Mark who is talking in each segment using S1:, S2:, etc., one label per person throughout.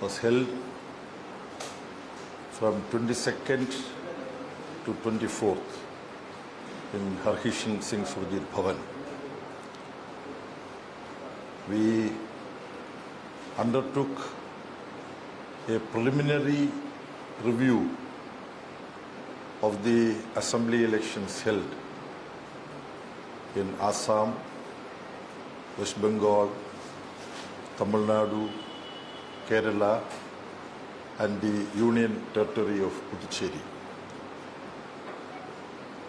S1: was held from 22nd to 24th in Harkishan Singh Surjit Bhavan. We undertook a preliminary review of the assembly elections held in Assam, West Bengal, Tamil Nadu, Kerala and the Union Territory of Puducherry.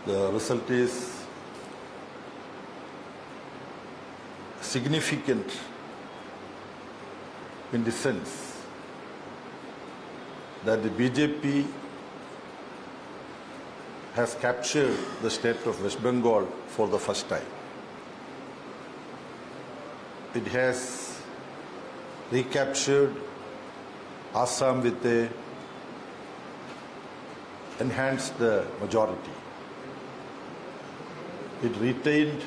S1: The result is significant in the sense that the BJP has captured the state of West Bengal for the first time. It has recaptured Assam with a enhanced majority. It retained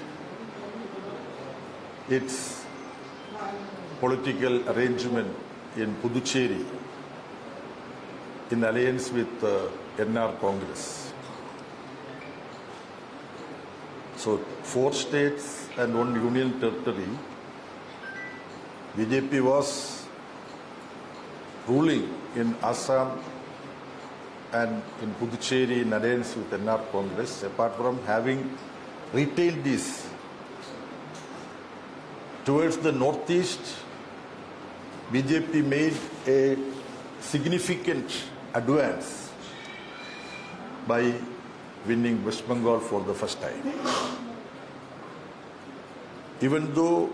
S1: its political arrangement in Puducherry in alliance with NR Congress. So 4 states and 1 union territory, BJP was ruling in Assam and in Puducherry in alliance with NR Congress. Apart from having retained this, towards the northeast, BJP made a significant advance by winning West Bengal for the first time. Even though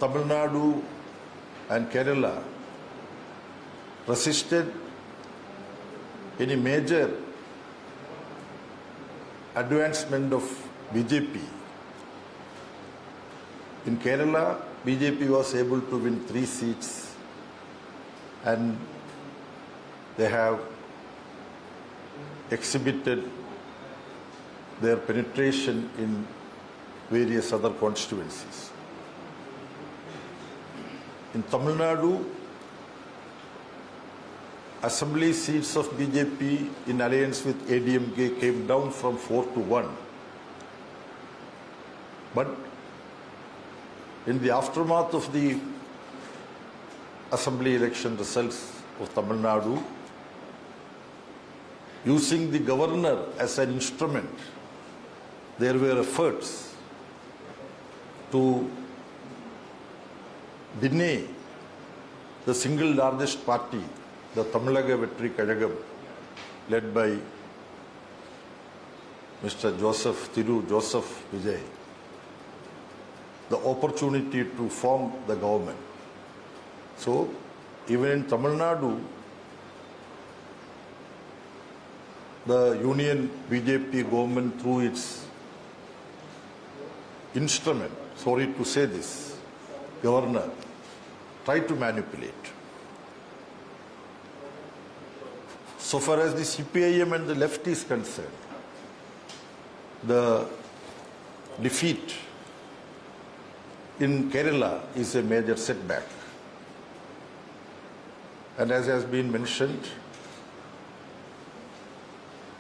S1: Tamil Nadu and Kerala resisted any major advancement of BJP, in Kerala, BJP was able to win 3 seats and they have exhibited their penetration in various other constituencies. In Tamil Nadu, assembly seats of BJP in alliance with ADMK came down from 4 to 1. But in the aftermath of the assembly election results of Tamil Nadu, using the governor as an instrument, there were efforts to deny the single largest party, the Tamilaga Vetri Kazhagam, led by Mr. Joseph Vijay, the opportunity to form the government. So, even in Tamil Nadu, the union BJP government, through its instrument, sorry to say this, governor, tried to manipulate. So far as the CPIM and the left is concerned, the defeat in Kerala is a major setback. And as has been mentioned,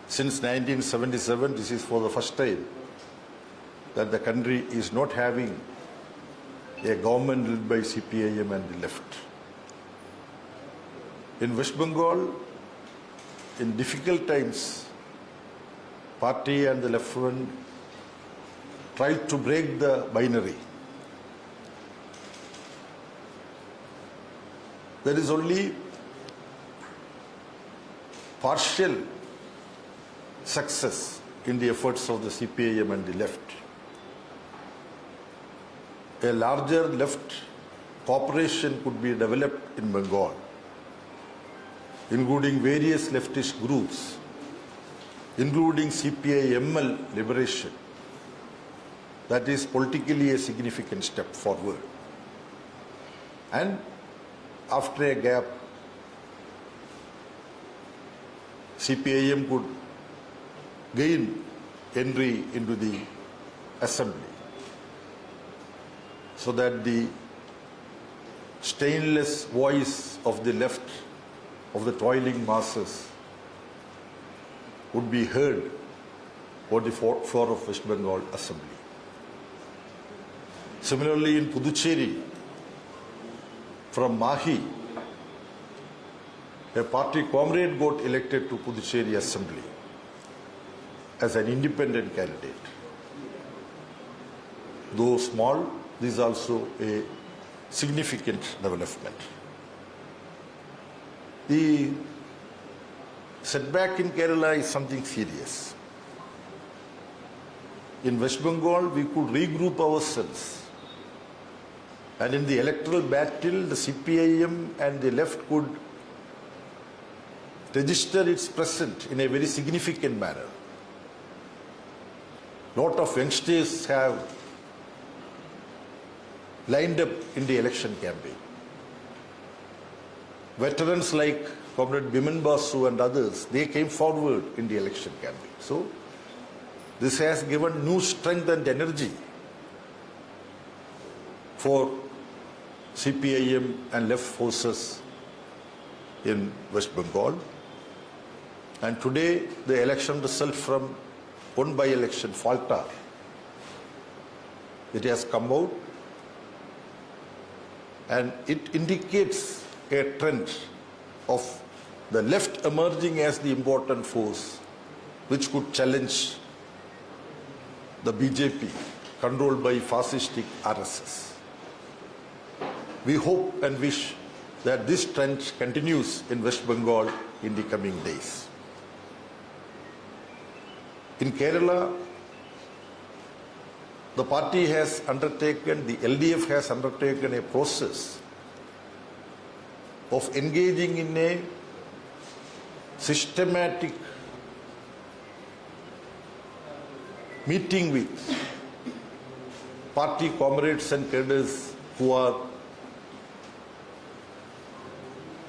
S1: since 1977, this is for the first time that the country is not having a government led by CPIM and the left. In West Bengal, in difficult times, party and the left front tried to break the binary. There is only partial success in the efforts of the CPIM and the left. A larger left cooperation could be developed in Bengal, including various leftist groups, including CPI-ML liberation. That is politically a significant step forward. And after a gap, CPIM could gain entry into the assembly, so that the stainless voice of the left, of the toiling masses, would be heard on the floor of West Bengal Assembly. Similarly, in Puducherry, from Mahi, a party comrade got elected to Puducherry Assembly as an independent candidate. Though small, this is also a significant development. The setback in Kerala is something serious. In West Bengal, we could regroup ourselves. And in the electoral battle, the cpim and the left could register its presence in a very significant manner. Lot of youngsters have lined up in the election campaign. Veterans like Comrade Biman Basu and others, they came forward in the election campaign. So, this has given new strength and energy for CPIM and left forces in West Bengal. And today, the election result from one by-election, Falta, it has come out, and it indicates a trend of the left emerging as the important force which could challenge the BJP controlled by fascistic RSS. We hope and wish that this trend continues in West Bengal in the coming days. In Kerala, the party has undertaken, the LDF has undertaken a process of engaging in a systematic meeting with party comrades and cadres who are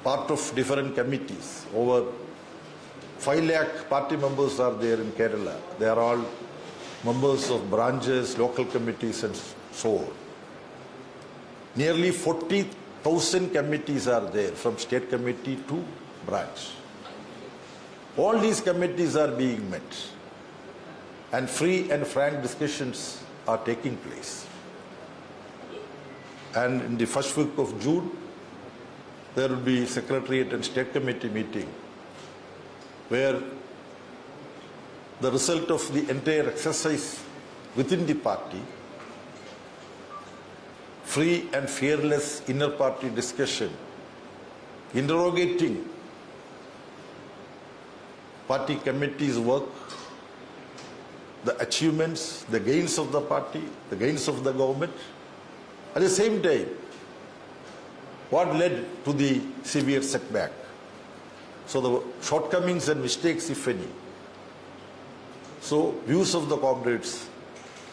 S1: part of different committees. Over 5 lakh party members are there in Kerala. They are all members of branches, local committees and so on. Nearly 40,000 committees are there from state committee to branch. All these committees are being met and free and frank discussions are taking place. And in the first week of June, there will be Secretariat and State Committee meeting where the result of the entire exercise within the party, free and fearless inner party discussion, interrogating party committee's work, the achievements, the gains of the party, the gains of the government. At the same time, what led to the severe setback? So the shortcomings and mistakes, if any. So views of the comrades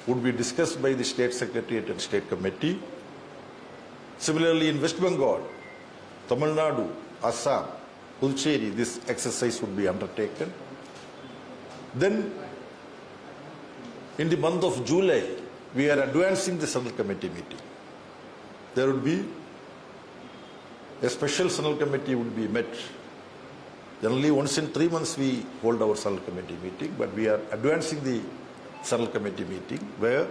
S1: would be discussed by the State Secretariat and State Committee. Similarly, in West Bengal, Tamil Nadu, Assam, Puducherry, this exercise would be undertaken. Then, in the month of July, we are advancing the Central Committee meeting. There would be a special Central Committee would be met. Generally, once in 3 months we hold our Central Committee meeting, but we are advancing the Central Committee meeting where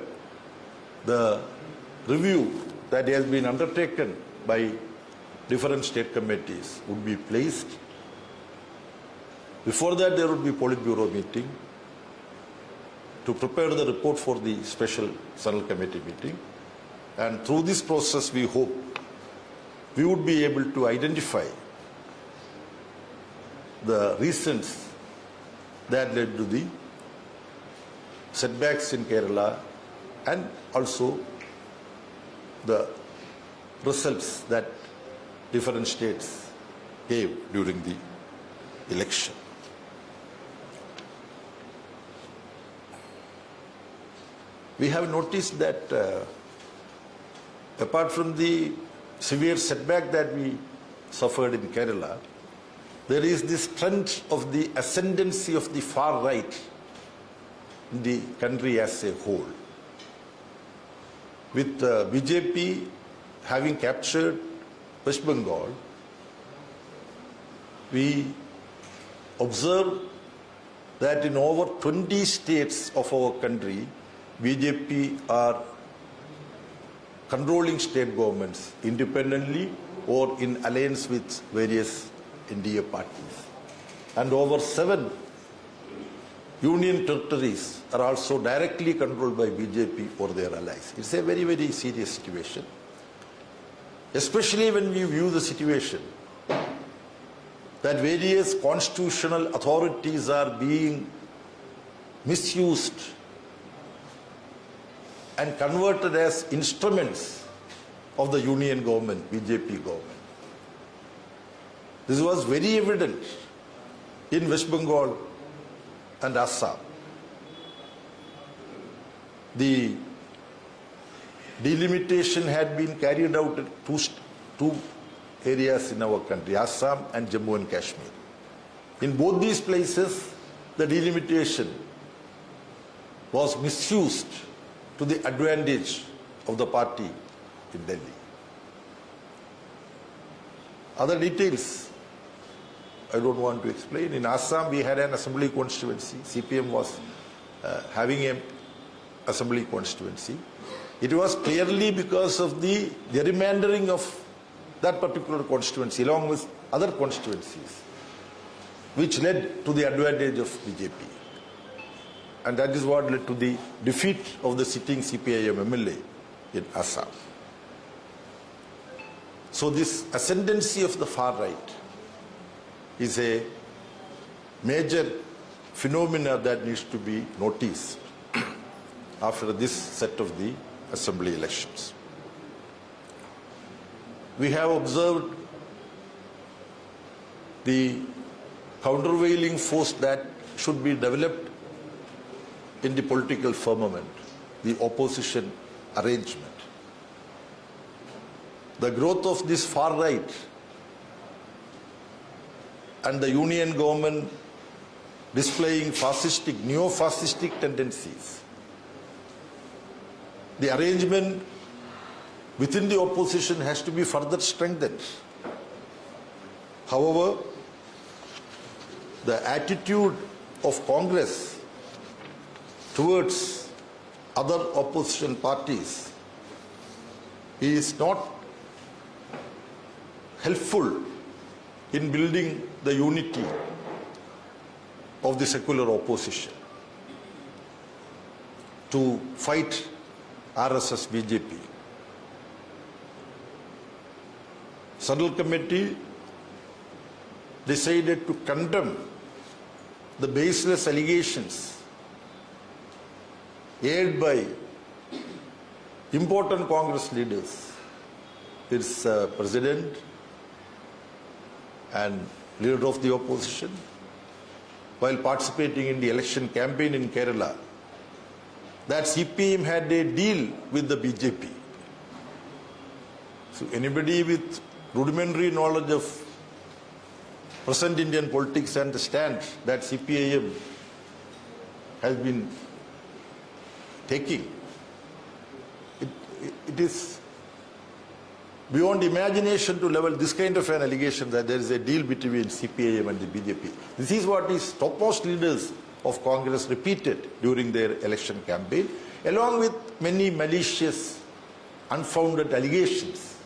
S1: the review that has been undertaken by different state committees would be placed. Before that, there would be Politburo meeting to prepare the report for the special Central Committee meeting. And through this process, we hope we would be able to identify the reasons that led to the setbacks in Kerala and also the results that different states gave during the election. We have noticed that apart from the severe setback that we suffered in Kerala, there is this trend of the ascendancy of the far right in the country as a whole. With BJP having captured West Bengal, we observe that in over 20 states of our country, BJP are controlling state governments independently or in alliance with various NDA parties. And over 7 union territories are also directly controlled by BJP or their allies. It's a very, very serious situation, especially when we view the situation that various constitutional authorities are being misused and converted as instruments of the union government, BJP government. This was very evident in West Bengal and Assam. The delimitation had been carried out at two areas in our country, Assam and Jammu and Kashmir. In both these places, the delimitation was misused to the advantage of the party in Delhi. Other details I don't want to explain. In Assam, we had an assembly constituency. CPM was having an assembly constituency. It was clearly because of the gerrymandering of that particular constituency along with other constituencies, which led to the advantage of BJP. And that is what led to the defeat of the sitting CPIM MLA in Assam. So this ascendancy of the far right is a major phenomena that needs to be noticed after this set of the assembly elections. We have observed the countervailing force that should be developed in the political firmament, the opposition arrangement. The growth of this far right and the union government displaying fascistic, neo-fascistic tendencies. The arrangement within the opposition has to be further strengthened. However, the attitude of Congress towards other opposition parties is not helpful in building the unity of the secular opposition to fight RSS BJP. Central Committee decided to condemn the baseless allegations aired by important Congress leaders, its president and leader of the opposition, while participating in the election campaign in Kerala, that CPM had a deal with the BJP. So anybody with rudimentary knowledge of present Indian politics understands that CPIM has been taking. It is beyond imagination to level this kind of an allegation that there is a deal between CPIM and the BJP. This is what is topmost leaders of Congress repeated during their election campaign, along with many malicious, unfounded allegations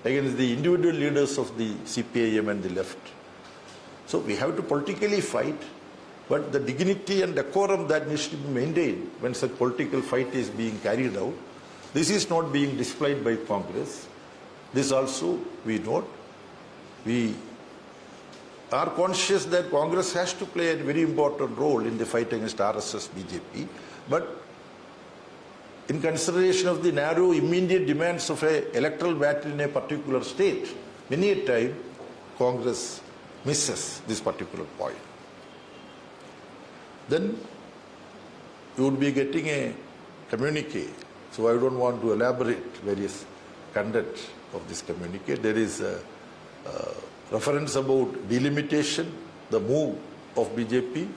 S1: against the individual leaders of the CPIM and the left. So we have to politically fight, but the dignity and decorum that needs to be maintained when such political fight is being carried out, this is not being displayed by Congress. This also we note. We are conscious that Congress has to play a very important role in the fight against RSS BJP, but in consideration of the narrow immediate demands of an electoral battle in a particular state, many a time Congress misses this particular point. Then you would be getting a communique, so I don't want to elaborate various content of this communique. There is a reference about delimitation, the move of BJP,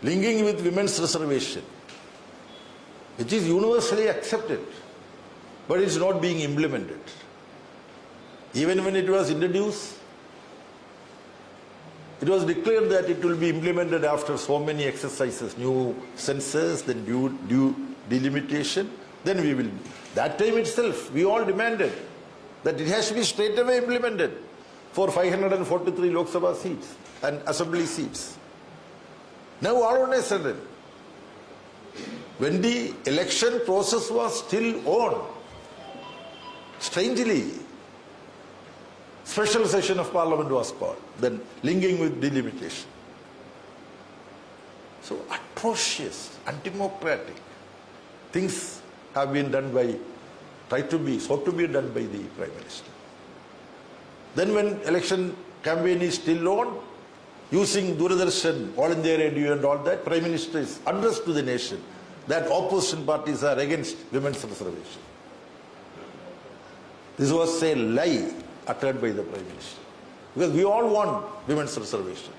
S1: linking with women's reservation, which is universally accepted, but it's not being implemented. Even when it was introduced, it was declared that it will be implemented after so many exercises, new census, then due delimitation, then we will. That time itself, we all demanded that it has to be straight away implemented for 543 Lok Sabha seats and assembly seats. Now all on a sudden, when the election process was still on, strangely, special session of parliament was called, then linking with delimitation. So atrocious, undemocratic things have been done by, sought to be done by the Prime Minister. Then when election campaign is still on, using Doordarshan, All India Radio and all that, Prime Minister is addressed to the nation that opposition parties are against women's reservation. This was a lie uttered by the Prime Minister. Because we all want women's reservation.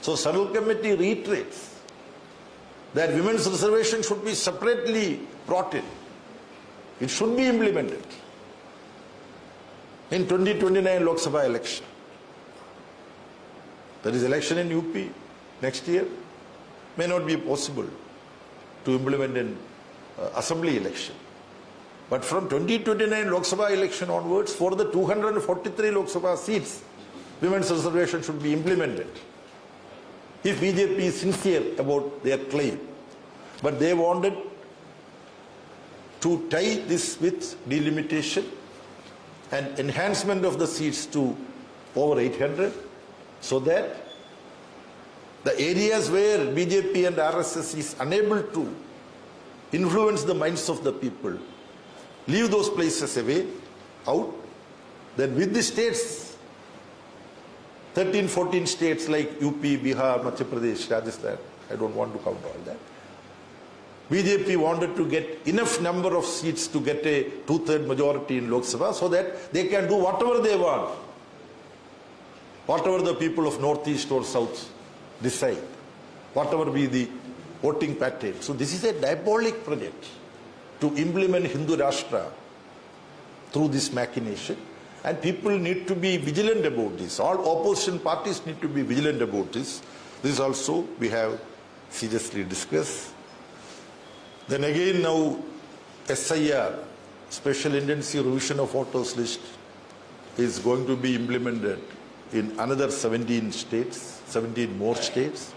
S1: So Central Committee reiterates that women's reservation should be separately brought in. It should be implemented in 2029 Lok Sabha election. There is election in UP next year. May not be possible to implement an assembly election. But from 2029 Lok Sabha election onwards, for the 243 Lok Sabha seats, women's reservation should be implemented. If BJP is sincere about their claim. But they wanted to tie this with delimitation and enhancement of the seats to over 800, so that the areas where BJP and RSS is unable to influence the minds of the people, leave those places away, out. Then with the states, 13, 14 states like UP, Bihar, Madhya Pradesh, Rajasthan, I don't want to count all that. BJP wanted to get enough number of seats to get a 2/3 majority in Lok Sabha so that they can do whatever they want. Whatever the people of Northeast or South decide. Whatever be the voting pattern. So this is a diabolic project to implement Hindu Rashtra through this machination, and people need to be vigilant about this. All opposition parties need to be vigilant about this. This also we have seriously discussed. Then again now SIR, Special Intensive Revision of Voters List, is going to be implemented in another 17 states, 17 more states.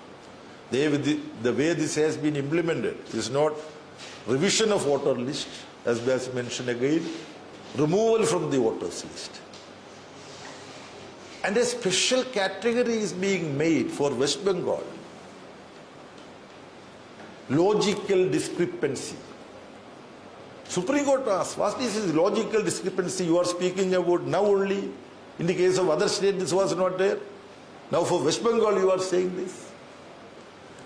S1: The way this has been implemented is not revision of voter list, as mentioned again, removal from the voters list. And a special category is being made for West Bengal. Logical discrepancy. Supreme Court asked, what is this logical discrepancy you are speaking about now only? In the case of other states, this was not there. Now for West Bengal, you are saying this.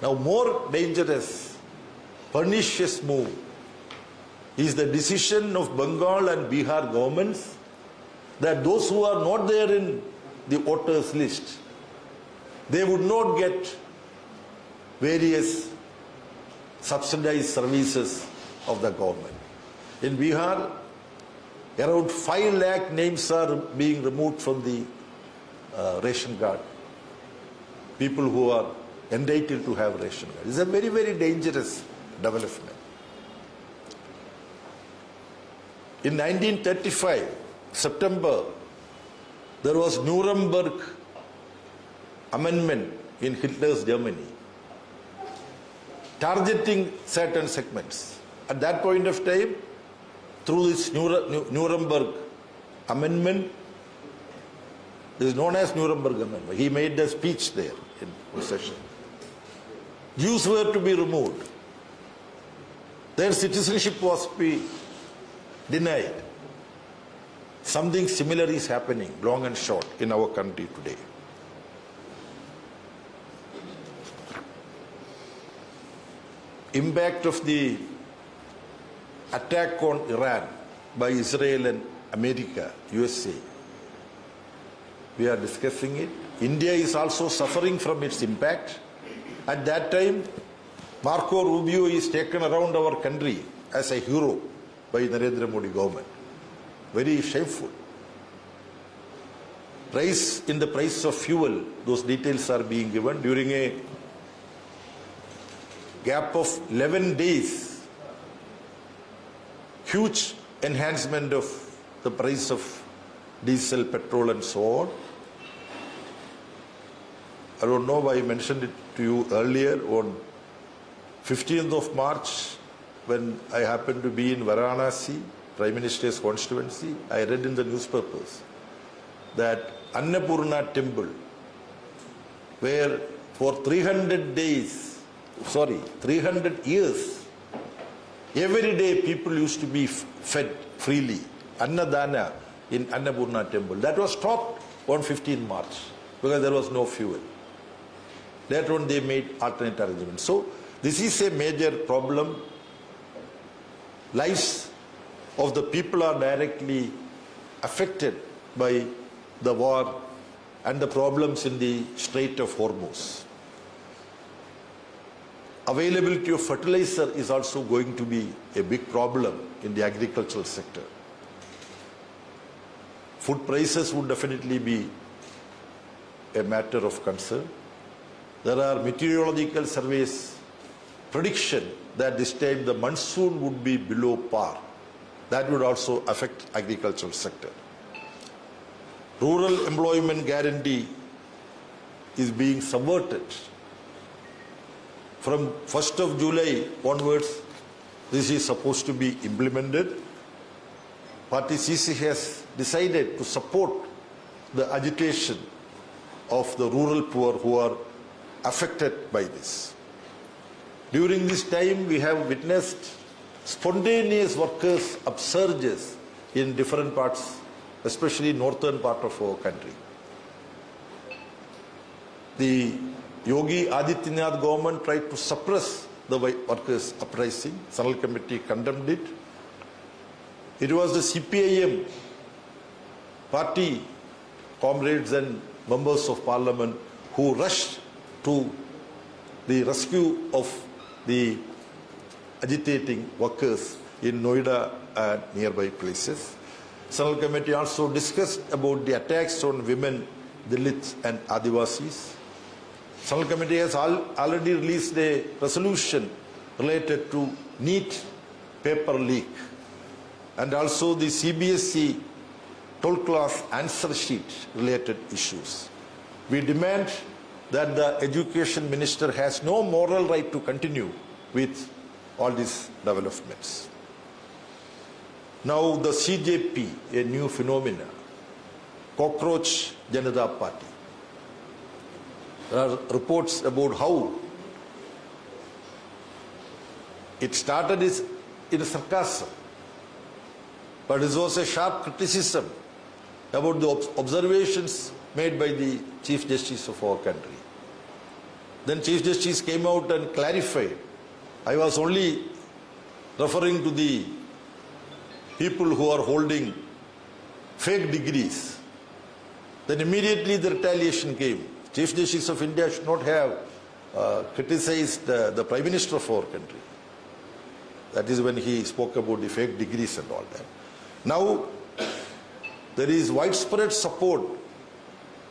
S1: Now more dangerous, pernicious move is the decision of Bengal and Bihar governments that those who are not there in the voters list, they would not get various subsidized services of the government. In Bihar, around 5 lakh names are being removed from the ration card. People who are entitled to have ration card. It's a very, very dangerous development. In 1935, September, there was Nuremberg Amendment in Hitler's Germany, targeting certain segments. At that point of time, through this Nuremberg Amendment, this is known as Nuremberg Amendment. He made a speech there in procession. Jews were to be removed. Their citizenship was to be denied. Something similar is happening, long and short, in our country today. Impact of the attack on Iran by Israel and America, USA. We are discussing it. India is also suffering from its impact. At that time, Marco Rubio is taken around our country as a hero by Narendra Modi government. Very shameful. rise in the price of fuel, those details are being given during a gap of 11 days, huge enhancement of the price of diesel, petrol and so on. I don't know why I mentioned it to you earlier. On 15th of March, when I happened to be in Varanasi, Prime Minister's constituency, I read in the newspapers that Annapurna temple, where for 300 years, every day people used to be fed freely, Annadana in Annapurna temple. That was stopped on 15 March because there was no fuel. Later on they made alternate arrangements. So this is a major problem. Lives of the people are directly affected by the war and the problems in the Strait of Hormuz. Availability of fertilizer is also going to be a big problem in the agricultural sector. Food prices would definitely be a matter of concern. There are meteorological surveys prediction that this time the monsoon would be below par. That would also affect agricultural sector. Rural employment guarantee is being subverted. From 1st of July onwards, this is supposed to be implemented. Party CC has decided to support the agitation of the rural poor who are affected by this. During this time, we have witnessed spontaneous workers' upsurges in different parts, especially northern part of our country. The Yogi Adityanath government tried to suppress the workers' uprising. Central Committee condemned it. It was the cpim party comrades and members of parliament who rushed to the rescue of the agitating workers in Noida and nearby places. Central Committee also discussed about the attacks on women, Dalits and Adivasis. Central Committee has already released a resolution related to NEET paper leak and also the CBSE 12th class answer sheet related issues. We demand that the Education Minister has no moral right to continue with all these developments. Now the CJP, a new phenomenon, Cockroach Janata Party. There are reports about how it started in sarcasm, but it was a sharp criticism about the observations made by the Chief Justice of our country. Then Chief Justice came out and clarified. I was only referring to the people who are holding fake degrees. Then immediately the retaliation came. Chief Justice of India should not have criticized the Prime Minister of our country. That is when he spoke about the fake degrees and all that. Now, there is widespread support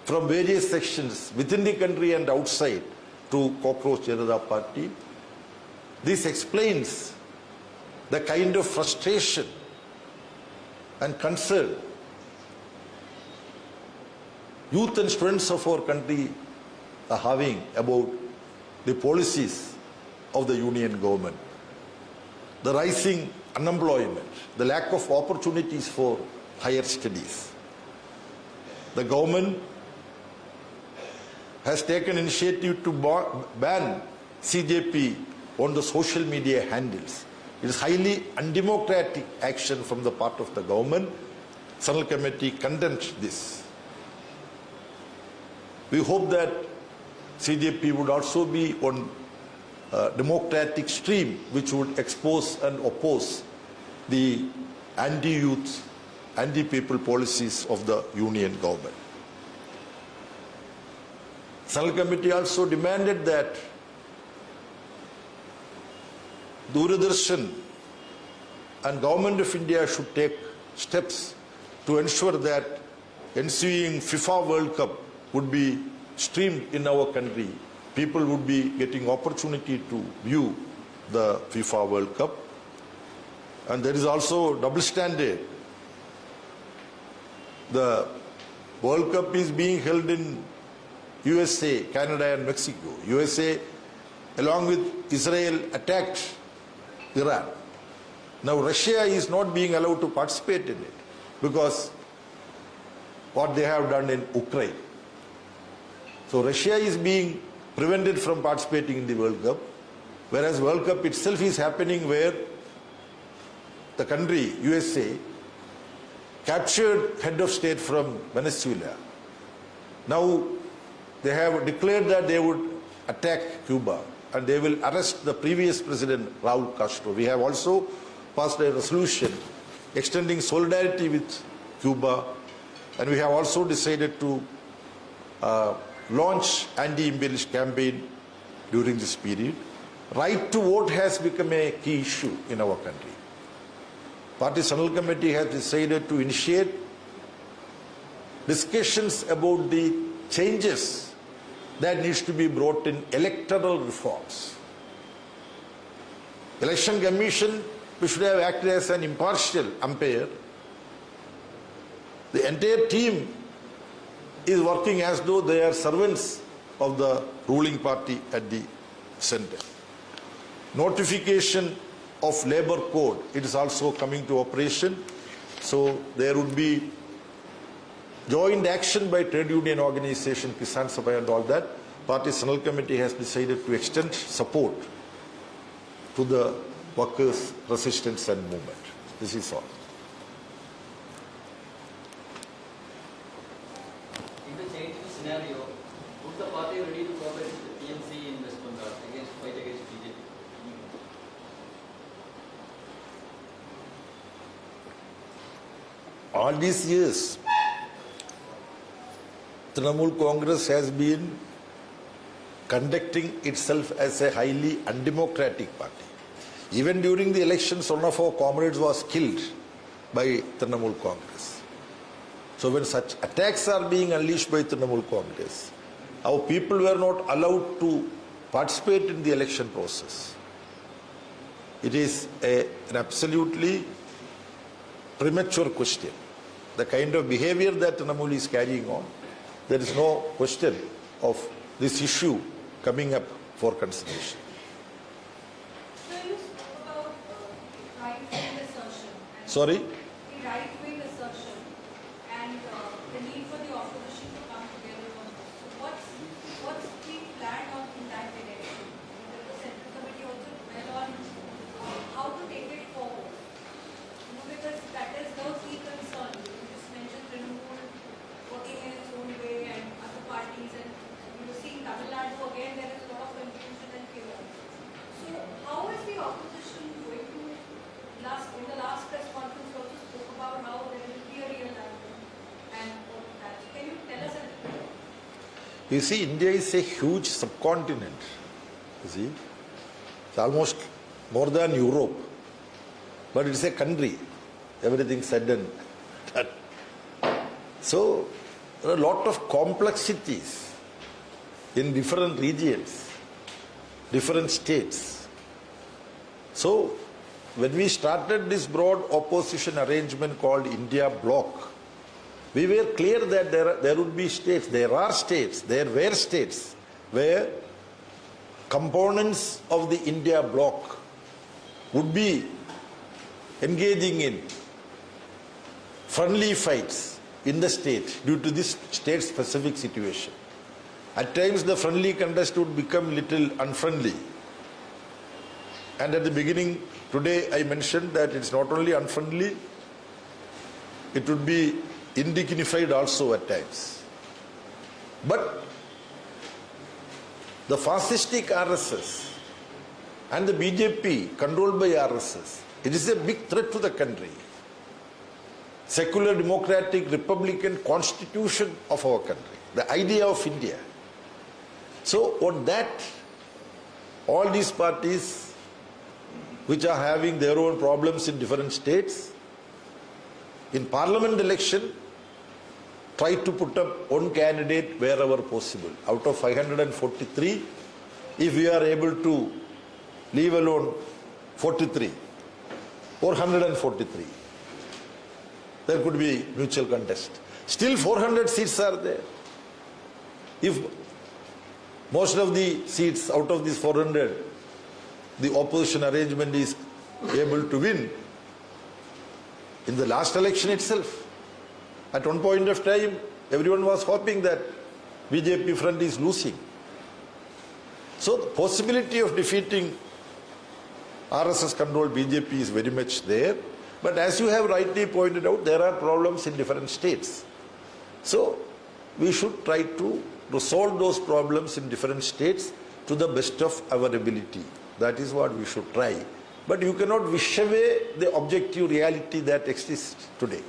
S1: from various sections within the country and outside to Cockroach Janata Party. This explains the kind of frustration and concern youth and students of our country are having about the policies of the union government. The rising unemployment, the lack of opportunities for higher studies. The government has taken initiative to ban CJP on the social media handles. It is highly undemocratic action from the part of the government. Central Committee condemns this. We hope that CJP would also be on a democratic stream which would expose and oppose the anti-youth, anti-people policies of the union government. Central Committee also demanded that Doordarshan and Government of India should take steps to ensure that ensuing FIFA World Cup would be streamed in our country. People would be getting opportunity to view the FIFA World Cup. And there is also double standard. The World Cup is being held in USA, Canada and Mexico. USA, along with Israel, attacked Iran. Now Russia is not being allowed to participate in it because what they have done in Ukraine. So Russia is being prevented from participating in the World Cup, whereas World Cup itself is happening where the country, USA, captured head of state from Venezuela. Now they have declared that they would attack Cuba and they will arrest the previous president, Raul Castro. We have also passed a resolution extending solidarity with Cuba, and we have also decided to launch anti-imperialist campaign during this period. Right to vote has become a key issue in our country. Party Central Committee has decided to initiate discussions about the changes that needs to be brought in electoral reforms. Election Commission, we should have acted as an impartial umpire. The entire team is working as though they are servants of the ruling party at the center. Notification of labor code, it is also coming to operation. So there would be joint action by trade union organization, Kisan Sabha and all that. Party Central Committee has decided to extend support to the workers' resistance and movement. This is all.
S2: In the changing scenario, would the party ready to cooperate with the PMC in West Bengal against fight against BJP?
S1: All these years, Trinamool Congress has been conducting itself as a highly undemocratic party. Even during the elections, one of our comrades was killed by Trinamool Congress. So when such attacks are being unleashed by Trinamool Congress, our people were not allowed to participate in the election process. It is an absolutely premature question. The kind of behavior that Trinamool is carrying on, there is no question of this issue coming up for consideration.
S3: So you spoke about right-wing assertion.
S1: Sorry?
S3: The right-wing assertion and the need for the opposition to come together on this. So what's the plan in that direction? The Central Committee also dwell on how to take it forward. Because that is the key concern. You just mentioned Trinamool working in its own way and other parties, and you see Tamil Nadu again there is a lot of confusion and chaos. So how is the opposition going to in the last press conference you also spoke about how there will be a real dialogue and all of that. So can you tell us a little bit?
S1: You see, India is a huge subcontinent. You see, it's almost more than Europe, but it's a country. Everything said and done. So there are a lot of complexities in different regions, different states. So when we started this broad opposition arrangement called India Bloc, we were clear that there would be states, there were states where components of the India Bloc would be engaging in friendly fights in the state due to this state-specific situation. At times the friendly contest would become little unfriendly. And at the beginning, today I mentioned that it's not only unfriendly, it would be indignified also at times. But the fascistic RSS and the BJP controlled by RSS, it is a big threat to the country. Secular, democratic, republican constitution of our country, the idea of India. So on that, all these parties which are having their own problems in different states, in parliament election, try to put up one candidate wherever possible. Out of 543, if we are able to leave alone 43 or 143, there could be mutual contest. Still 400 seats are there. If most of the seats out of these 400, the opposition arrangement is able to win, in the last election itself, at one point of time, everyone was hoping that BJP front is losing. So the possibility of defeating RSS-controlled BJP is very much there. But as you have rightly pointed out, there are problems in different states. So we should try to resolve those problems in different states to the best of our ability. That is what we should try. But you cannot wish away the objective reality that exists today.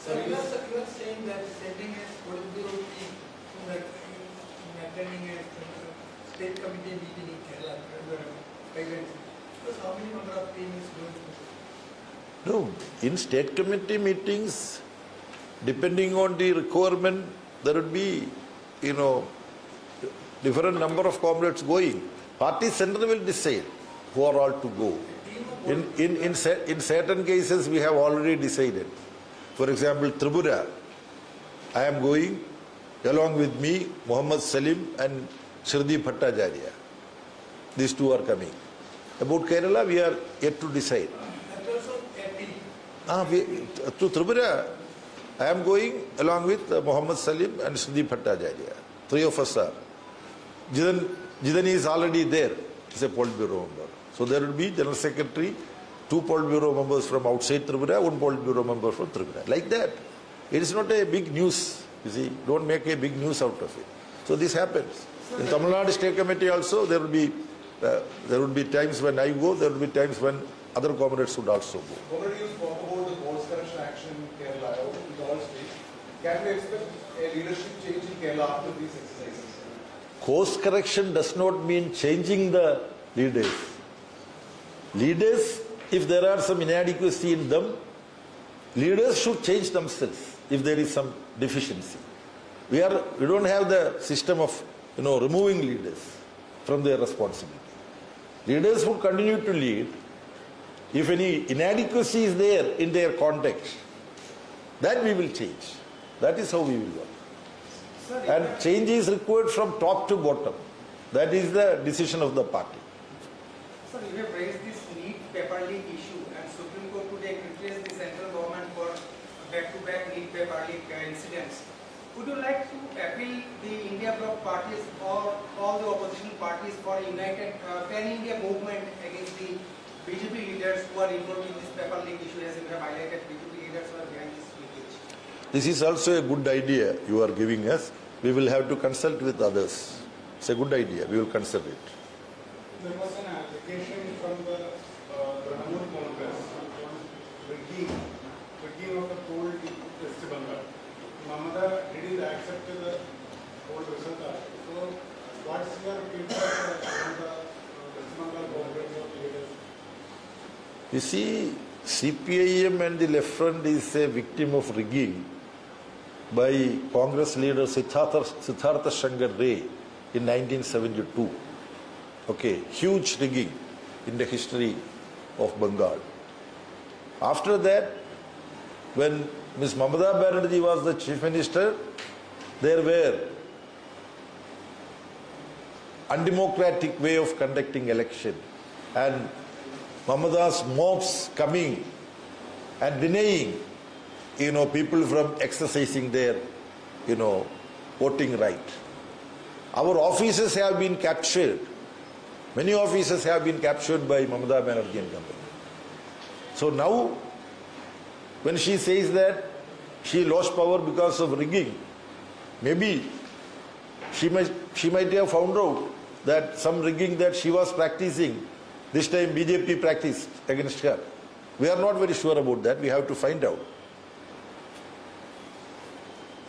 S4: So you are saying that sending a political team like attending a state committee meeting in Kerala, because how many number of teams is going to?
S1: No, in state committee meetings, depending on the requirement, there would be, different number of comrades going. Party center will decide who are all to go. In certain cases, we have already decided. For example, Tripura, I am going, along with me, Muhammad Salim and Shirdi Bhattacharya. These two are coming. About Kerala, we are yet to decide. To Tripura, I am going along with Muhammad Salim and Shirdi Bhattacharya. Three of us are. Jidani is already there. He's a Politburo member. So there will be General Secretary, 2 Politburo members from outside Tripura, 1 Politburo member from Tripura. Like that. It is not a big news. You see, don't make a big news out of it. So this happens. In Tamil Nadu State Committee also, there will be times when I go, there will be times when other comrades would also go.
S5: Already you spoke about the course correction action in Kerala, in all states. Can we expect a leadership change in Kerala after these exercises?
S1: Course correction does not mean changing the leaders. Leaders, if there are some inadequacy in them, leaders should change themselves if there is some deficiency. We don't have the system of removing leaders from their responsibility. Leaders would continue to lead. If any inadequacy is there in their context, that we will change. That is how we will work. And change is required from top to bottom. That is the decision of the party.
S4: Sir, you have raised this NEET paper leak issue, and Supreme Court today criticized the central government for back-to-back NEET paper leak incidents. Would you like to appeal the India bloc parties or all the opposition parties for a united pan-India movement against the BJP leaders who are involved in this paper leak issue, as you have highlighted BJP leaders who are behind this leakage?
S1: This is also a good idea you are giving us. We will have to consult with others. It's a good idea. We will consider it.
S5: There was an application from the Trinamool Congress rigging of the poll West Bengal. Mamata didn't accept the poll result. So, what's your feedback on the West Bengal Congress of leaders?
S1: You see, CPIM and the left front is a victim of rigging by Congress leader Siddhartha Shankar Ray in 1972. Okay, huge rigging in the history of Bengal. After that, when Ms. Mamata Banerjee was the chief minister, there were undemocratic way of conducting election, and Mamata's mobs coming and denying, people from exercising their, voting right. Our officers have been captured. Many officers have been captured by Mamata Banerjee and company. So now, when she says that she lost power because of rigging, maybe she might have found out that some rigging that she was practicing, this time BJP practiced against her. We are not very sure about that. We have to find out.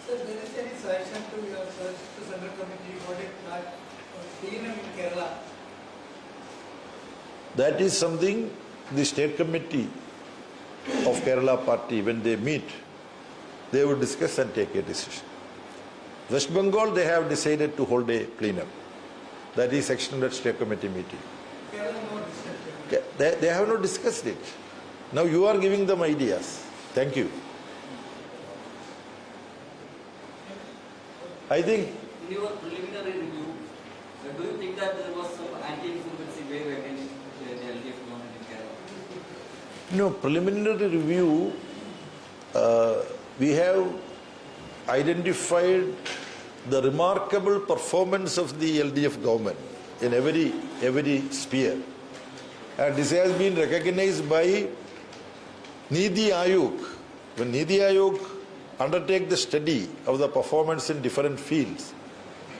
S4: Sir, there is any suggestion to your Central Committee for it in Kerala?
S1: That is something the state committee of Kerala party, when they meet, they would discuss and take a decision. West Bengal, they have decided to hold a plenum. That is extended state committee meeting. They have not discussed it. Now you are giving them ideas. Thank you. I think
S2: In your preliminary review, do you think that there was some anti-incumbency wave against the LDF government in Kerala?
S1: no preliminary review. We have identified the remarkable performance of the LDF government in every sphere, and this has been recognized by Niti Aayog. When Niti Aayog undertake the study of the performance in different fields,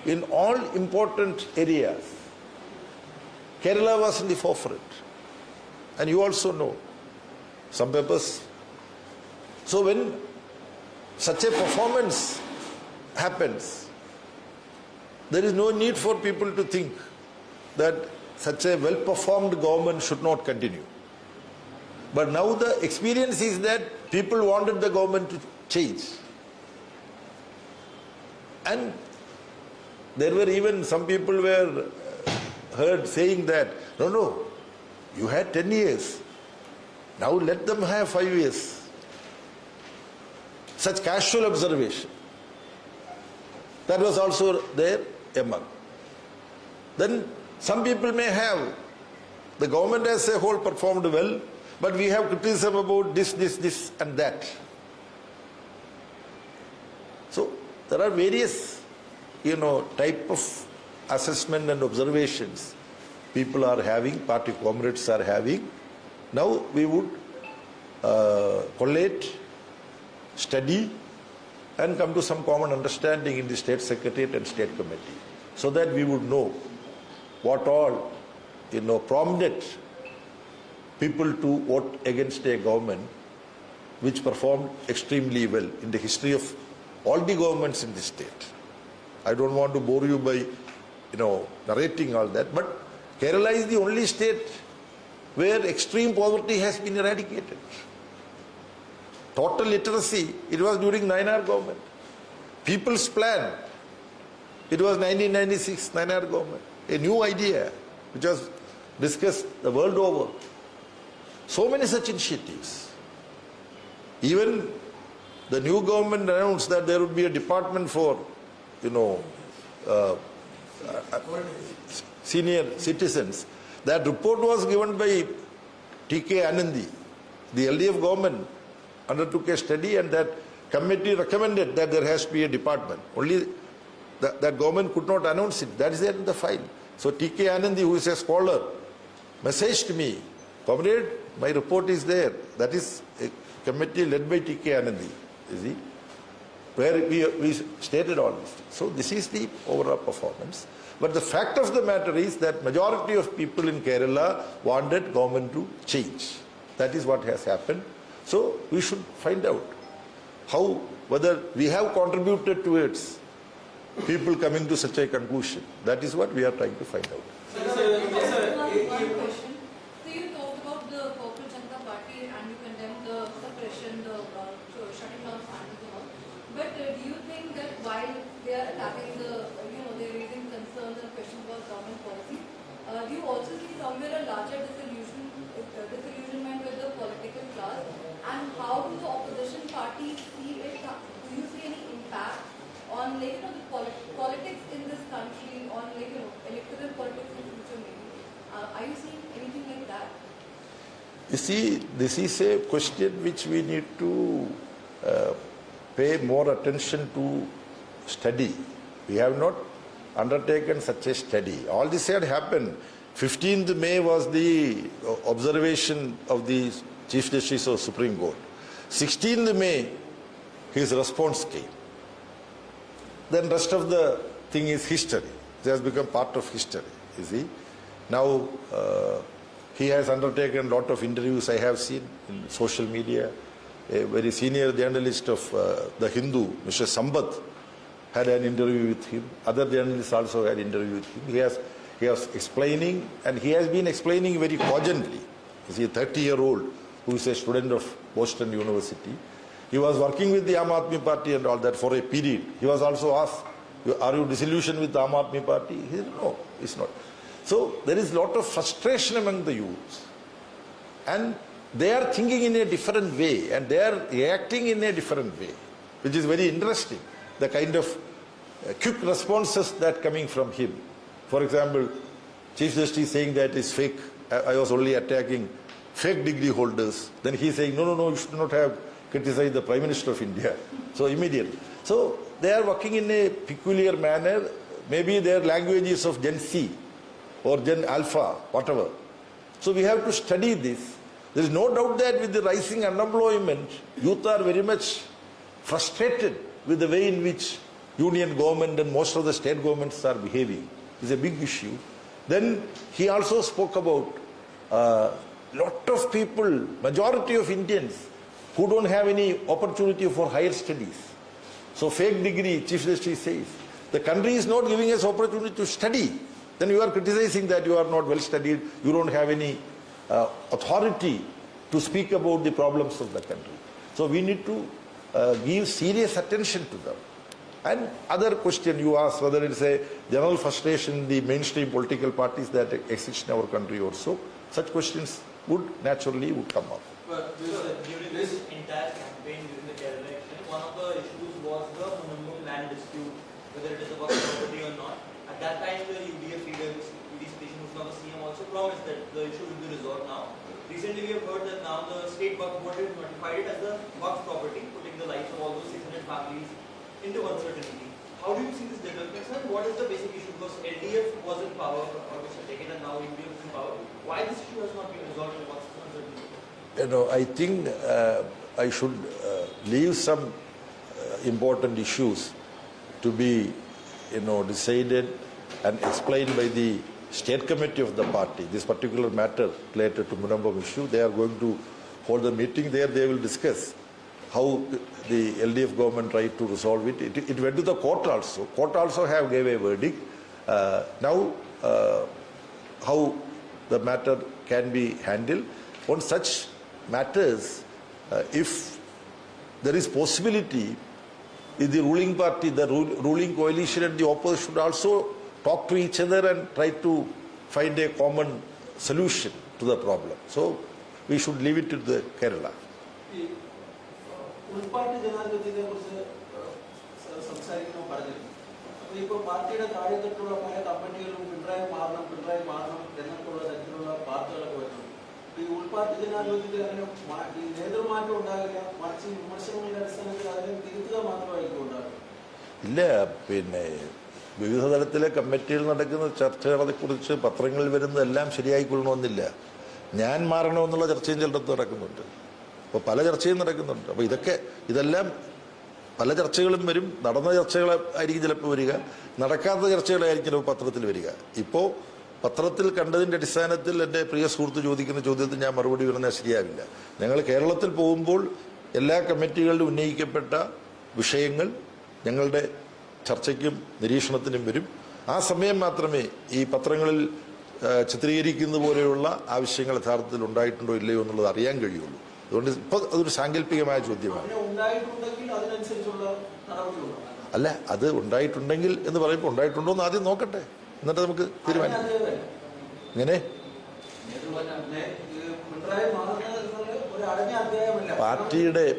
S1: in all important areas, Kerala was in the forefront. And you also know some papers. So when such a performance happens, there is no need for people to think that such a well-performed government should not continue. But now the experience is that people wanted the government to change. And there were even some people were heard saying that, no, you had 10 years. Now let them have 5 years. Such casual observation. That was also there among. Then some people may have, the government as a whole performed well, but we have criticism about this and that. So there are various, type of assessment and observations people are having, party comrades are having. Now we would collate, study, and come to some common understanding in the State Secretariat and State Committee, so that we would know what all, prompted people to vote against a government which performed extremely well in the history of all the governments in the state. I don't want to bore you by, narrating all that, but Kerala is the only state where extreme poverty has been eradicated. Total literacy, it was during Nayanar government. People's Plan, it was 1996 Nayanar government. A new idea which was discussed the world over. So many such initiatives. Even the new government announced that there would be a department for, senior citizens. That report was given by T.K. Anandi. The LDF government undertook a study, and that committee recommended that there has to be a department. Only that government could not announce it. That is there in the file. So T.K. Anandi, who is a scholar, messaged me, comrade, my report is there. That is a committee led by T.K. Anandi, you see, where we stated all this. So this is the overall performance. But the fact of the matter is that majority of people in Kerala wanted government to change. That is what has happened. So we should find out whether we have contributed towards people coming to such a conclusion. That is what we are trying to find out.
S3: One question. So you talked about the Popular Janata Party and you condemned the suppression, the shutting down channels and all. But do you think that while they are attacking they're raising concerns and questions about government policy, do you also see somewhere a larger disillusionment with the political class? And how do the opposition parties see it? Do you see any impact on the politics in this country, on electoral politics in future maybe? Are you seeing anything like that?
S1: You see, this is a question which we need to pay more attention to study. We have not undertaken such a study. All this had happened. 15th May was the observation of the Chief Justice of Supreme Court. 16th May, his response came. Then rest of the thing is history. It has become part of history, you see. Now, he has undertaken a lot of interviews I have seen in social media. A very senior journalist of The Hindu, Mr. Sambat, had an interview with him. Other journalists also had an interview with him. He was explaining, and he has been explaining very cogently. He's a 30-year-old who is a student of Boston University. He was working with the Aam Aadmi Party and all that for a period. He was also asked, are you disillusioned with the Aam Aadmi Party? He said, no, it's not. So there is a lot of frustration among the youths. And they are thinking in a different way and they are reacting in a different way, which is very interesting. The kind of quick responses that coming from him. For example, Chief Justice saying that is fake. I was only attacking fake degree holders. Then he saying, no, you should not have criticized the Prime Minister of India. So immediately. So they are working in a peculiar manner. Maybe their language is of Gen C or Gen Alpha, whatever. So we have to study this. There is no doubt that with the rising unemployment, youth are very much frustrated with the way in which union government and most of the state governments are behaving. It's a big issue. Then he also spoke about lot of people, majority of Indians who don't have any opportunity for higher studies. So fake degree, Chief Justice says, the country is not giving us opportunity to study. Then you are criticizing that you are not well studied, you don't have any authority to speak about the problems of the country. So we need to give serious attention to them. And other question you asked, whether it's a general frustration in the mainstream political parties that exist in our country also, such questions would naturally come up.
S2: But during this entire campaign, during the Kerala election, one of the issues was the minimum land dispute, whether it is about property or not. At that time, the UDF leader, UDF station, who's now the CM, also promised that the issue will be resolved now. Recently, we have heard that now the state Waqf board has notified it as the Waqf property, putting the lives of all those 600 families into uncertainty. How do you see this development, sir? What is the basic issue? Because LDF was in power, or which had taken, and now UDF is in power. Why this issue has not been resolved and what's the uncertainty?
S1: I think I should leave some important issues to be, decided and explained by the state committee of the party. This particular matter related to minimum issue, they are going to hold a meeting there. They will discuss how the LDF government tried to resolve it. It went to the court also. Court also have gave a verdict. Now, how the matter can be handled on such matters, if there is possibility, if the ruling party, the ruling coalition and the opposition should also talk to each other and try to find a common solution to the problem. So we should leave it to the Kerala.
S6: ഉൾപ്പാട്ട് ജനാധിപത്യത്തെ കുറിച്ച് സംസാരിക്കുമ്പോൾ പറഞ്ഞിരുന്നു. അപ്പോൾ ഇപ്പോൾ പാർട്ടിയുടെ താഴെത്തട്ടുള്ള പല കമ്മിറ്റികളും പിണറായി മാറണം എന്നൊക്കെയുള്ള തരത്തിലുള്ള വാർത്തകളൊക്കെ വരുന്നു. ഈ ഉൾപ്പാട്ട് ജനാധിപത്യത്തിൽ അങ്ങനെ ഈ നേതൃമാറ്റം ഉണ്ടാകില്ല, മറിച്ച് വിമർശനങ്ങളുടെ അടിസ്ഥാനത്തിൽ അതിനെ തിരുത്തുക മാത്രമായിരിക്കും ഉണ്ടാകും.
S1: ഇല്ല, വിവിധ തലത്തിലെ കമ്മിറ്റിയിൽ നടക്കുന്ന ചർച്ചകളെക്കുറിച്ച് പത്രങ്ങളിൽ വരുന്നതെല്ലാം ശരിയായിക്കൊള്ളണമെന്നില്ല. ഞാൻ മാറണമെന്നുള്ള ചർച്ചയും ചിലടത്ത് നടക്കുന്നുണ്ട്. അപ്പോൾ പല ചർച്ചയും നടക്കുന്നുണ്ട്. അപ്പോൾ ഇതെല്ലാം പല ചർച്ചകളും വരും. നടന്ന ചർച്ചകളായിരിക്കും ചിലപ്പോൾ വരിക, നടക്കാത്ത ചർച്ചകളായിരിക്കും ചിലപ്പോൾ പത്രത്തിൽ വരിക. ഇപ്പോൾ പത്രത്തിൽ കണ്ടതിൻ്റെ അടിസ്ഥാനത്തിൽ എൻ്റെ പ്രിയ സുഹൃത്ത് ചോദിക്കുന്ന ചോദ്യത്തിന് ഞാൻ മറുപടി പറഞ്ഞാൽ ശരിയാവില്ല. ഞങ്ങൾ കേരളത്തിൽ പോകുമ്പോൾ എല്ലാ കമ്മിറ്റികളിലും ഉന്നയിക്കപ്പെട്ട വിഷയങ്ങൾ ഞങ്ങളുടെ ചർച്ചയ്ക്കും നിരീക്ഷണത്തിനും വരും. ആ സമയം മാത്രമേ ഈ പത്രങ്ങളിൽ ചിത്രീകരിക്കുന്ന പോലെയുള്ള ആവശ്യങ്ങൾ യഥാർത്ഥത്തിൽ ഉണ്ടായിട്ടുണ്ടോ ഇല്ലയോ എന്നുള്ളത് അറിയാൻ കഴിയുള്ളൂ. അതുകൊണ്ട് ഇപ്പോൾ അതൊരു സാങ്കല്പികമായ ചോദ്യമാണ്. അല്ല, അത് ഉണ്ടായിട്ടുണ്ടെങ്കിൽ എന്ന് പറയുമ്പോൾ ഉണ്ടായിട്ടുണ്ടോ എന്ന് ആദ്യം നോക്കട്ടെ, എന്നിട്ട് നമുക്ക് തീരുമാനിക്കാം. ഇങ്ങനെ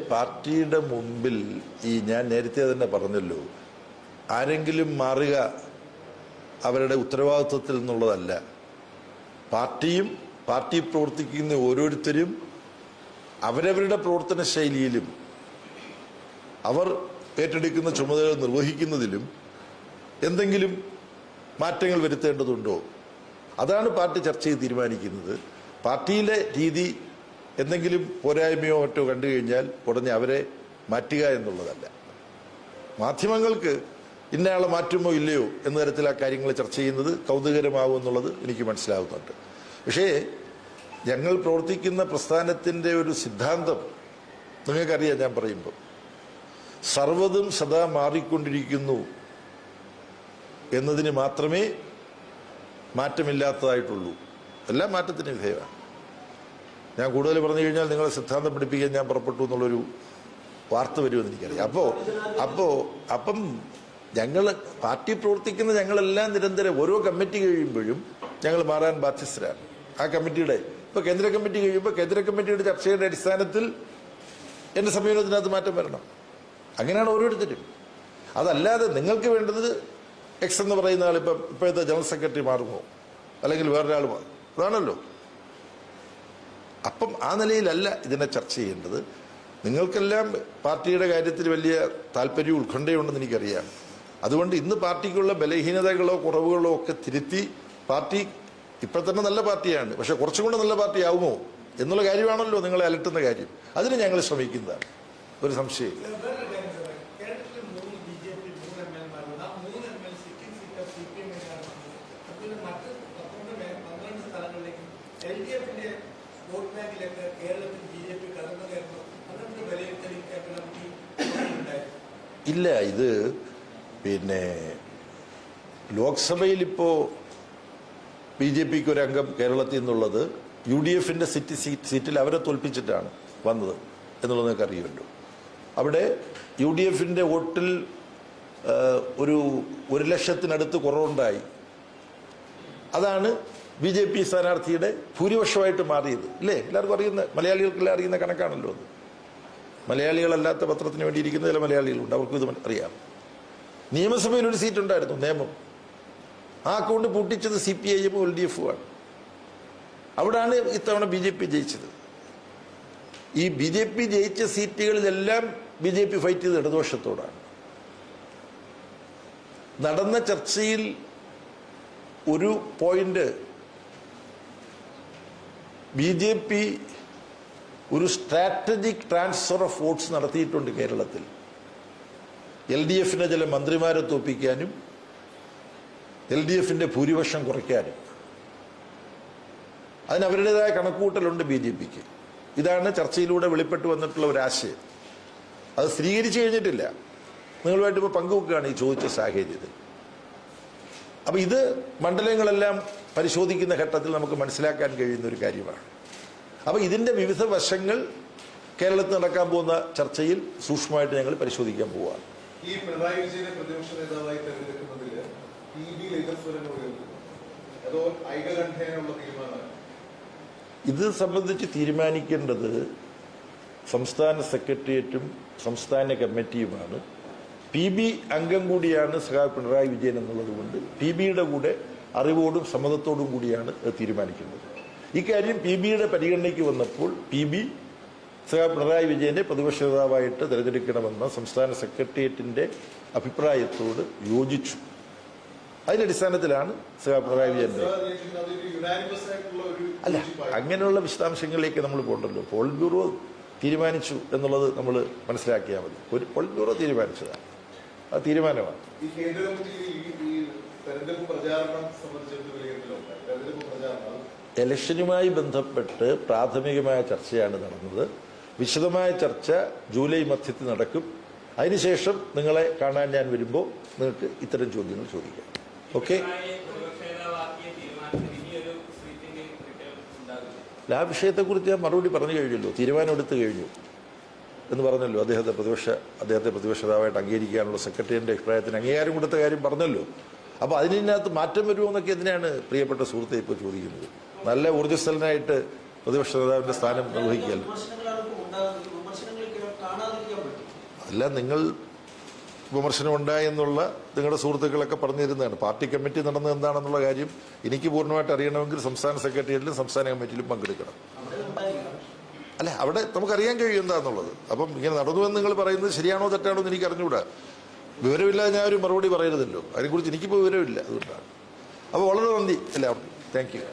S1: പാർട്ടിയുടെ മുമ്പിൽ ഞാൻ നേരത്തെ തന്നെ പറഞ്ഞല്ലോ, ആരെങ്കിലും മാറുക അവരുടെ ഉത്തരവാദിത്വത്തിൽ നിന്നുള്ളതല്ല. പാർട്ടിയും പാർട്ടി പ്രവർത്തിക്കുന്ന ഓരോരുത്തരും അവരവരുടെ പ്രവർത്തന ശൈലിയിലും അവർ ഏറ്റെടുക്കുന്ന ചുമതല നിർവഹിക്കുന്നതിലും എന്തെങ്കിലും മാറ്റങ്ങൾ വരുത്തേണ്ടതുണ്ടോ, അതാണ് പാർട്ടി ചർച്ച ചെയ്ത് തീരുമാനിക്കുന്നത്. പാർട്ടിയിലെ രീതി എന്തെങ്കിലും പോരായ്മയോ മറ്റോ കണ്ടു കഴിഞ്ഞാൽ ഉടനെ അവരെ മാറ്റുക എന്നുള്ളതല്ല. മാധ്യമങ്ങൾക്ക് ഇന്നയാളെ മാറ്റുമോ ഇല്ലയോ എന്ന തരത്തിൽ ആ കാര്യങ്ങൾ ചർച്ച ചെയ്യുന്നത് കൗതുകരമാവും എന്നുള്ളത് എനിക്ക് മനസ്സിലാവുന്നുണ്ട്. പക്ഷേ ഞങ്ങൾ പ്രവർത്തിക്കുന്ന പ്രസ്ഥാനത്തിൻ്റെ ഒരു സിദ്ധാന്തം നിങ്ങൾക്കറിയാം. ഞാൻ പറയുമ്പോൾ സർവ്വതും സദാ മാറിക്കൊണ്ടിരിക്കുന്നു എന്നതിന് മാത്രമേ മാറ്റമില്ലാത്തതായിട്ടുള്ളൂ. എല്ലാം മാറ്റത്തിന് വിധേയമാണ്. ഞാൻ കൂടുതൽ പറഞ്ഞു കഴിഞ്ഞാൽ നിങ്ങളെ സിദ്ധാന്തം പഠിപ്പിക്കാൻ ഞാൻ പുറപ്പെട്ടു എന്നുള്ളൊരു വാർത്ത വരുമെന്ന് എനിക്കറിയാം. അപ്പം ഞങ്ങൾ പാർട്ടി പ്രവർത്തിക്കുന്ന ഞങ്ങളെല്ലാം നിരന്തരം ഓരോ കമ്മിറ്റി കഴിയുമ്പോഴും ഞങ്ങൾ മാറാൻ ബാധ്യസ്ഥരാണ്. ആ കമ്മിറ്റിയുടെ ഇപ്പോൾ കേന്ദ്ര കമ്മിറ്റി കഴിയുമ്പോൾ കേന്ദ്ര കമ്മിറ്റിയുടെ ചർച്ചയുടെ അടിസ്ഥാനത്തിൽ എൻ്റെ സമീപനത്തിനകത്ത് മാറ്റം വരണം. അങ്ങനെയാണ് ഓരോരുത്തരും. അതല്ലാതെ നിങ്ങൾക്ക് വേണ്ടത് എക്സ് എന്ന് പറയുന്ന ആൾ ഇപ്പോഴത്തെ ജനറൽ സെക്രട്ടറി മാറുമോ, അല്ലെങ്കിൽ വേറൊരാൾ മാറും, അതാണല്ലോ. അപ്പം ആ നിലയിലല്ല ഇതിനെ ചർച്ച ചെയ്യേണ്ടത്. നിങ്ങൾക്കെല്ലാം പാർട്ടിയുടെ കാര്യത്തിൽ വലിയ താല്പര്യവും ഉത്കണ്ഠയുണ്ടെന്ന് എനിക്കറിയാം. അതുകൊണ്ട് ഇന്ന് പാർട്ടിക്കുള്ള ബലഹീനതകളോ കുറവുകളോ ഒക്കെ തിരുത്തി പാർട്ടി ഇപ്പോൾ തന്നെ നല്ല പാർട്ടിയാണ്, പക്ഷെ കുറച്ചും കൂടെ നല്ല പാർട്ടി ആവുമോ എന്നുള്ള കാര്യമാണല്ലോ നിങ്ങളെ അലട്ടുന്ന കാര്യം. അതിന് ഞങ്ങൾ ശ്രമിക്കുന്നതാണ്, ഒരു സംശയം.
S5: കേരളത്തിൽ 3 BJP 3 MLമാരുണ്ട്. ആ 3 ML സിറ്റിംഗ് സീറ്റ് cpim അതുപോലെ മറ്റ് 12 സ്ഥലങ്ങളിലേക്കും LDFന്റെ വോട്ട് ബാങ്കിലേക്ക് കേരളത്തിൽ BJP കടന്നു കയറുന്നു. അതിന്റെ വിലയിരുത്തൽ
S1: ഇല്ല. ഇത് പിന്നെ ലോക്സഭയിൽ ഇപ്പോൾ BJPക്ക് ഒരു അംഗം കേരളത്തിൽ നിന്നുള്ളത് UDFന്റെ സീറ്റിൽ അവരെ തോൽപ്പിച്ചിട്ടാണ് വന്നത് എന്നുള്ളത് നിങ്ങൾക്ക് അറിയുമല്ലോ. അവിടെ UDFന്റെ വോട്ടിൽ ഒരു 1,00,000-നടുത്ത് കുറവുണ്ടായി. അതാണ് BJP സ്ഥാനാർത്ഥിയുടെ ഭൂരിപക്ഷമായിട്ട് മാറിയത്. ഇല്ലേ? എല്ലാവർക്കും അറിയുന്ന, മലയാളികൾക്കെല്ലാം അറിയുന്ന കണക്കാണല്ലോ അത്. മലയാളികളല്ലാത്ത പത്രത്തിന് വേണ്ടിയിരിക്കുന്ന ചില മലയാളികളുണ്ട്, അവർക്കും ഇത് അറിയാം. നിയമസഭയിൽ ഒരു സീറ്റുണ്ടായിരുന്നു, നിയമം. ആ അക്കൗണ്ട് പൂട്ടിച്ചത് CPIM LDFുമാണ്. അവിടാണ് ഇത്തവണ BJP ജയിച്ചത്. ഈ BJP ജയിച്ച സീറ്റുകളിലെല്ലാം BJP ഫൈറ്റ് ചെയ്ത് ഇടതുപക്ഷത്തോടാണ്. നടന്ന ചർച്ചയിൽ ഒരു പോയിന്റ് BJP ഒരു സ്ട്രാറ്റജിക് ട്രാൻസ്ഫർ ഓഫ് വോട്ട്സ് നടത്തിയിട്ടുണ്ട് കേരളത്തിൽ. LDFന്റെ ചില മന്ത്രിമാരെ തോൽപ്പിക്കാനും LDFന്റെ ഭൂരിപക്ഷം കുറയ്ക്കാനും. അതിന് അവരുടേതായ കണക്കുകൂട്ടലുണ്ട് BJPക്ക്. ഇതാണ് ചർച്ചയിലൂടെ വെളിപ്പെട്ടു വന്നിട്ടുള്ള ഒരാശയം. അത് സ്ഥിരീകരിച്ചു കഴിഞ്ഞിട്ടില്ല. നിങ്ങളുമായിട്ട് ഇപ്പോൾ പങ്കുവെക്കുകയാണ് ഈ ചോദിച്ച സാഹചര്യത്തിൽ. അപ്പം ഇത് മണ്ഡലങ്ങളെല്ലാം പരിശോധിക്കുന്ന ഘട്ടത്തിൽ നമുക്ക് മനസ്സിലാക്കാൻ കഴിയുന്ന ഒരു കാര്യമാണ്. അപ്പം ഇതിൻ്റെ വിവിധ വശങ്ങൾ കേരളത്തിൽ നടക്കാൻ പോകുന്ന ചർച്ചയിൽ സൂക്ഷ്മമായിട്ട് ഞങ്ങൾ പരിശോധിക്കാൻ പോവുകയാണ്.
S7: ഈ പിണറായി വിജയനെ പ്രതിപക്ഷ നേതാവായി തെരഞ്ഞെടുക്കുന്നതിൽ PBയിൽ എതിർസ്വരങ്ങൾ ഉയർത്തുന്നു. അതോ ഐകകണ്ഠേനുള്ള തീരുമാനമാണ്?
S1: ഇത് സംബന്ധിച്ച് തീരുമാനിക്കേണ്ടത് സംസ്ഥാന സെക്രട്ടേറിയറ്റും സംസ്ഥാന കമ്മിറ്റിയുമാണ്. PB അംഗം കൂടിയാണ് സഖാവ് പിണറായി വിജയൻ എന്നുള്ളത് കൊണ്ട് PBയുടെ കൂടെ അറിവോടും സമ്മതത്തോടും കൂടിയാണ് തീരുമാനിക്കുന്നത്. ഇക്കാര്യം PBയുടെ പരിഗണനയ്ക്ക് വന്നപ്പോൾ PB സഖാവ് പിണറായി വിജയനെ പ്രതിപക്ഷ നേതാവായിട്ട് തിരഞ്ഞെടുക്കണമെന്ന സംസ്ഥാന സെക്രട്ടേറിയറ്റിന്റെ അഭിപ്രായത്തോട് യോജിച്ചു. അതിന്റെ അടിസ്ഥാനത്തിലാണ് സഖാവ് പിണറായി വിജയന്റെ. അല്ല, അങ്ങനെയുള്ള വിശദാംശങ്ങളിലേക്ക് നമ്മൾ പോകണ്ടല്ലോ. പോളിറ്റ് ബ്യൂറോ തീരുമാനിച്ചു എന്നുള്ളത് നമ്മൾ മനസ്സിലാക്കിയാൽ മതി. ഒരു പോളിറ്റ് ബ്യൂറോ തീരുമാനിച്ചതാണ്, അത് തീരുമാനമാണ്. ഇലക്ഷനുമായി ബന്ധപ്പെട്ട് പ്രാഥമികമായ ചർച്ചയാണ് നടന്നത്. വിശദമായ ചർച്ച ജൂലൈ മധ്യത്തിൽ നടക്കും. അതിനുശേഷം നിങ്ങളെ കാണാൻ ഞാൻ വരുമ്പോൾ നിങ്ങൾക്ക് ഇത്തരം ചോദ്യങ്ങൾ ചോദിക്കാം. ഓക്കെ? ആ വിഷയത്തെക്കുറിച്ച് ഞാൻ മറുപടി പറഞ്ഞു കഴിഞ്ഞല്ലോ. തീരുമാനം എടുത്തു കഴിഞ്ഞു എന്ന് പറഞ്ഞല്ലോ. അദ്ദേഹത്തെ പ്രതിപക്ഷ നേതാവായിട്ട് അംഗീകരിക്കാനുള്ള സെക്രട്ടറിയുടെ അഭിപ്രായത്തിന് അംഗീകാരം കൊടുത്ത കാര്യം പറഞ്ഞല്ലോ. അപ്പോൾ അതിനകത്ത് മാറ്റം വരുമോ എന്നൊക്കെ എന്തിനാണ് പ്രിയപ്പെട്ട സുഹൃത്തെ ഇപ്പോൾ ചോദിക്കുന്നത്? നല്ല ഊർജ്ജസ്വലനായിട്ട് പ്രതിപക്ഷ നേതാവിന്റെ സ്ഥാനം നിർവഹിക്കുകയല്ല. അല്ല, നിങ്ങൾ വിമർശനം ഉണ്ടായെന്നുള്ള നിങ്ങളുടെ സുഹൃത്തുക്കളൊക്കെ പറഞ്ഞു തരുന്നതാണ്. പാർട്ടി കമ്മിറ്റി നടന്നത് എന്താണെന്നുള്ള കാര്യം എനിക്ക് പൂർണ്ണമായിട്ട് അറിയണമെങ്കിൽ സംസ്ഥാന സെക്രട്ടേറിയറ്റിലും സംസ്ഥാന കമ്മിറ്റിയിലും പങ്കെടുക്കണം. അല്ല, അവിടെ നമുക്കറിയാൻ കഴിയും എന്താണെന്നുള്ളത്. അപ്പം ഇങ്ങനെ നടന്നുവെന്ന് നിങ്ങൾ പറയുന്നത് ശരിയാണോ തെറ്റാണോ എന്ന് എനിക്ക് അറിഞ്ഞുകൂടാ. വിവരമില്ലാതെ ഞാൻ ഒരു മറുപടി പറയരുതല്ലോ. അതിനെക്കുറിച്ച് എനിക്കിപ്പോൾ വിവരമില്ല, അതുകൊണ്ടാണ്. അപ്പോൾ വളരെ നന്ദി എല്ലാവർക്കും. Thank you.